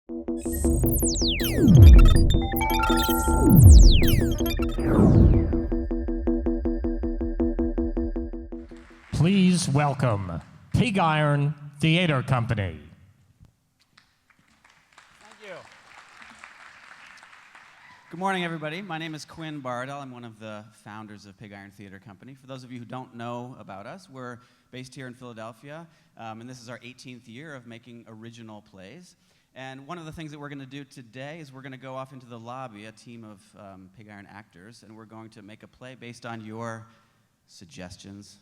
Please welcome Pig Iron Theater Company. Thank you. Good morning, everybody. My name is Quinn Bardell. I'm one of the founders of Pig Iron Theater Company. For those of you who don't know about us, we're based here in Philadelphia, and this is our 18th year of making original plays. And one of the things that we're going to do today is we're going to go off into the lobby, a team of Pig Iron actors, and we're going to make a play based on your suggestions,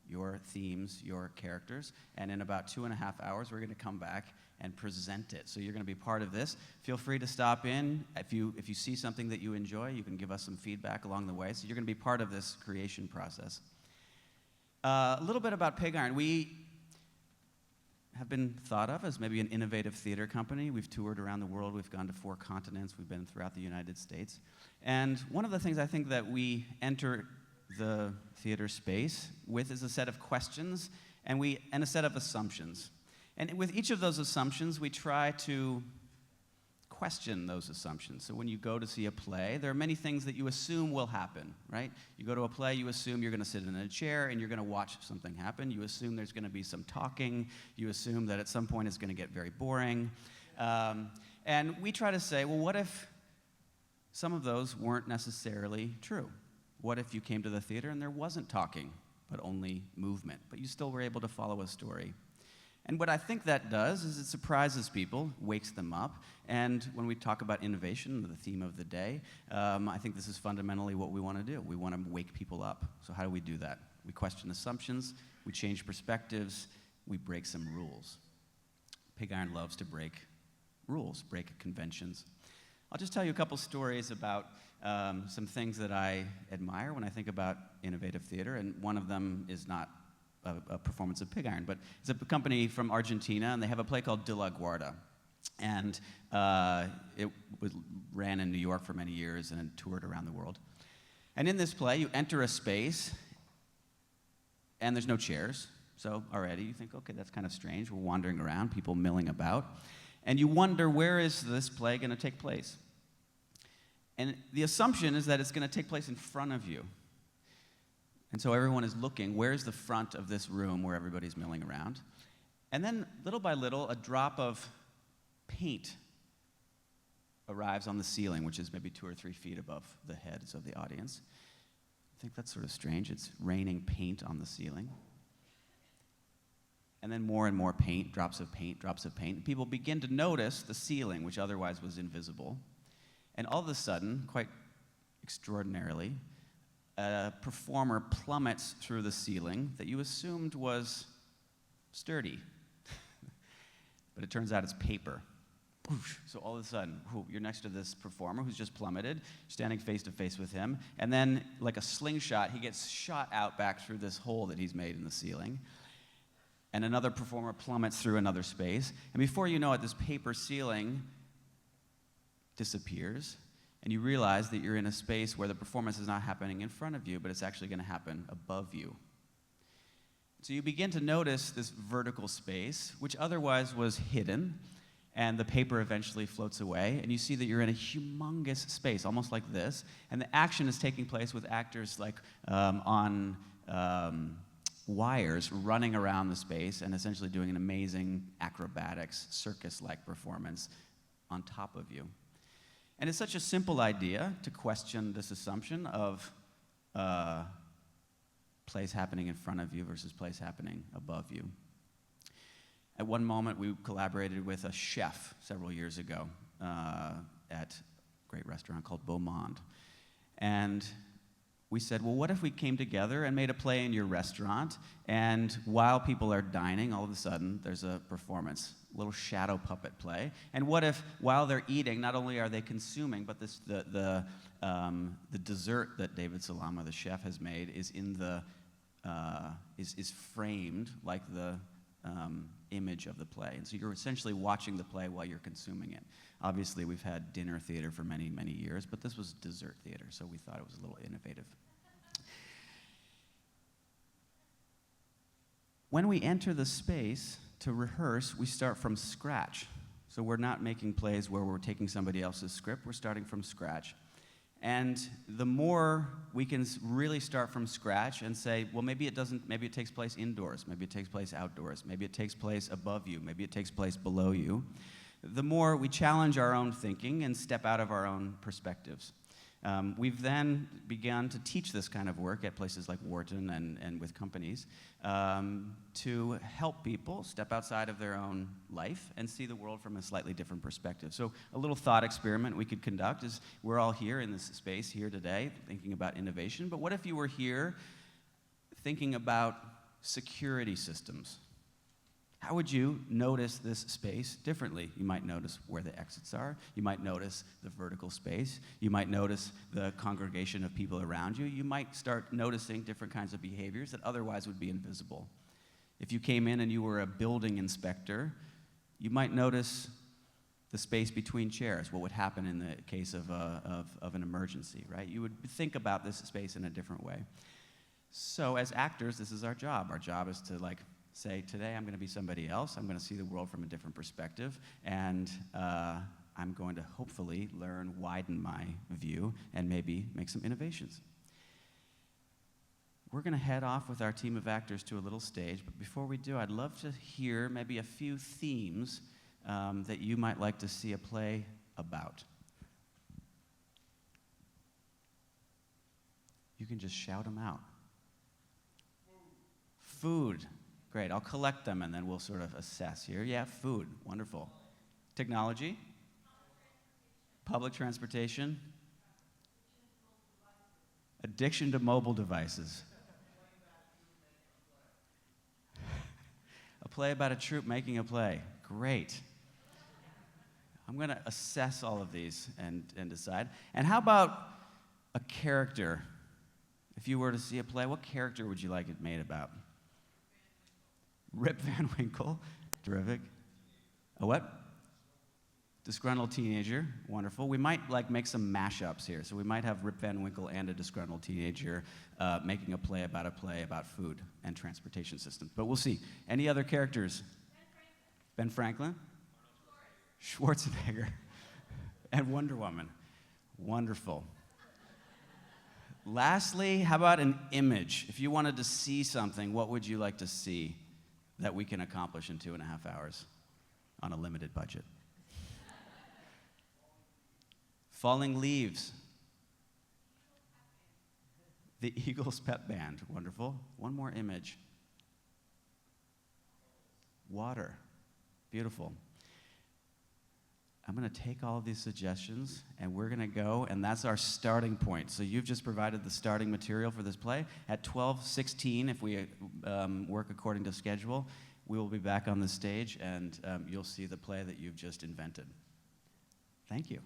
your themes, your characters, and in about 2.5 hours, we're going to come back and present it. So you're going to be part of this. Feel free to stop in. If you see something that you enjoy, you can give us some feedback along the way. So you're going to be part of this creation process. A little bit about Pig Iron. We have been thought of as maybe an innovative theater company. We've toured around the world. We've gone to 4 continents. We've been throughout the United States. And one of the things I think that we enter the theater space with is a set of questions and a set of assumptions. And with each of those assumptions, we try to question those assumptions. So when you go to see a play, there are many things that you assume will happen, right? You go to a play, you assume you're going to sit in a chair and you're going to watch something happen. You assume there's going to be some talking. You assume that at some point it's going to get very boring. And we try to say, well, what if some of those weren't necessarily true? What if you came to the theater and there wasn't talking, but only movement, but you still were able to follow a story? And what I think that does is it surprises people, wakes them up, and when we talk about innovation, the theme of the day, I think this is fundamentally what we want to do. We want to wake people up. So how do we do that? We question assumptions, we change perspectives, we break some rules. Pig Iron loves to break rules, break conventions. I'll just tell you a couple stories about some things that I admire when I think about innovative theater, and one of them is not a performance of Pig Iron, but it's a company from Argentina, and they have a play called De La Guarda. And it ran in New York for many years and toured around the world. And in this play, you enter a space, and there's no chairs. So already you think, okay, that's kind of strange. We're wandering around, people milling about. And you wonder, where is this play going to take place? And the assumption is that it's going to take place in front of you. And so everyone is looking, where's the front of this room where everybody's milling around? And then, little by little, a drop of paint arrives on the ceiling, which is maybe 2 or 3 feet above the heads of the audience. I think that's sort of strange. It's raining paint on the ceiling. And then more and more paint, drops of paint, drops of paint. People begin to notice the ceiling, which otherwise was invisible. And all of a sudden, quite extraordinarily, a performer plummets through the ceiling that you assumed was sturdy. But it turns out it's paper. So all of a sudden, you're next to this performer who's just plummeted, standing face to face with him, and then, like a slingshot, he gets shot out back through this hole that he's made in the ceiling. And another performer plummets through another space. And before you know it, this paper ceiling disappears. And you realize that you're in a space where the performance is not happening in front of you, but it's actually going to happen above you. So you begin to notice this vertical space, which otherwise was hidden, and the paper eventually floats away, and you see that you're in a humongous space, almost like this, and the action is taking place with actors like on wires running around the space and essentially doing an amazing acrobatics, circus-like performance on top of you. And it's such a simple idea to question this assumption of plays happening in front of you versus plays happening above you. At one moment, we collaborated with a chef several years ago at a great restaurant called Beaumont. And we said, well, what if we came together and made a play in your restaurant, and while people are dining, all of a sudden, there's a performance, a little shadow puppet play. And what if, while they're eating, not only are they consuming, but the dessert that David Salama, the chef, has made is is framed like the image of the play. And so you're essentially watching the play while you're consuming it. Obviously, we've had dinner theater for many, many years, but this was dessert theater, so we thought it was a little innovative. When we enter the space to rehearse, we start from scratch. So we're not making plays where we're taking somebody else's script, we're starting from scratch. And the more we can really start from scratch and say, well, maybe it takes place indoors, maybe it takes place outdoors, maybe it takes place above you, maybe it takes place below you, the more we challenge our own thinking and step out of our own perspectives. We've then begun to teach this kind of work at places like Wharton and with companies to help people step outside of their own life and see the world from a slightly different perspective. So a little thought experiment we could conduct is we're all here in this space here today thinking about innovation, but what if you were here thinking about security systems? How would you notice this space differently? You might notice where the exits are. You might notice the vertical space. You might notice the congregation of people around you. You might start noticing different kinds of behaviors that otherwise would be invisible. If you came in and you were a building inspector, you might notice the space between chairs, what would happen in the case of an emergency, right? You would think about this space in a different way. So as actors, this is our job. Our job is to say, today I'm going to be somebody else, I'm going to see the world from a different perspective, and I'm going to hopefully widen my view, and maybe make some innovations. We're going to head off with our team of actors to a little stage, but before we do, I'd love to hear maybe a few themes that you might like to see a play about. You can just shout them out. Food. Great, I'll collect them and then we'll sort of assess here. Yeah, food, wonderful. Technology? Public transportation? Addiction to mobile devices. A play about a troupe making a play. Great. I'm going to assess all of these and decide. And how about a character? If you were to see a play, what character would you like it made about? Rip Van Winkle, terrific. A what? Disgruntled teenager, wonderful. We might make some mashups here. So we might have Rip Van Winkle and a disgruntled teenager making a play about food and transportation systems. But we'll see. Any other characters? Ben Franklin? Schwarzenegger. And Wonder Woman. Wonderful. Lastly, how about an image? If you wanted to see something, what would you like to see that we can accomplish in 2.5 hours on a limited budget? Falling leaves. The Eagles pep band, wonderful. One more image. Water, beautiful. I'm going to take all of these suggestions, and we're going to go, and that's our starting point. So you've just provided the starting material for this play. At 12:16, if we work according to schedule, we will be back on the stage, and you'll see the play that you've just invented. Thank you.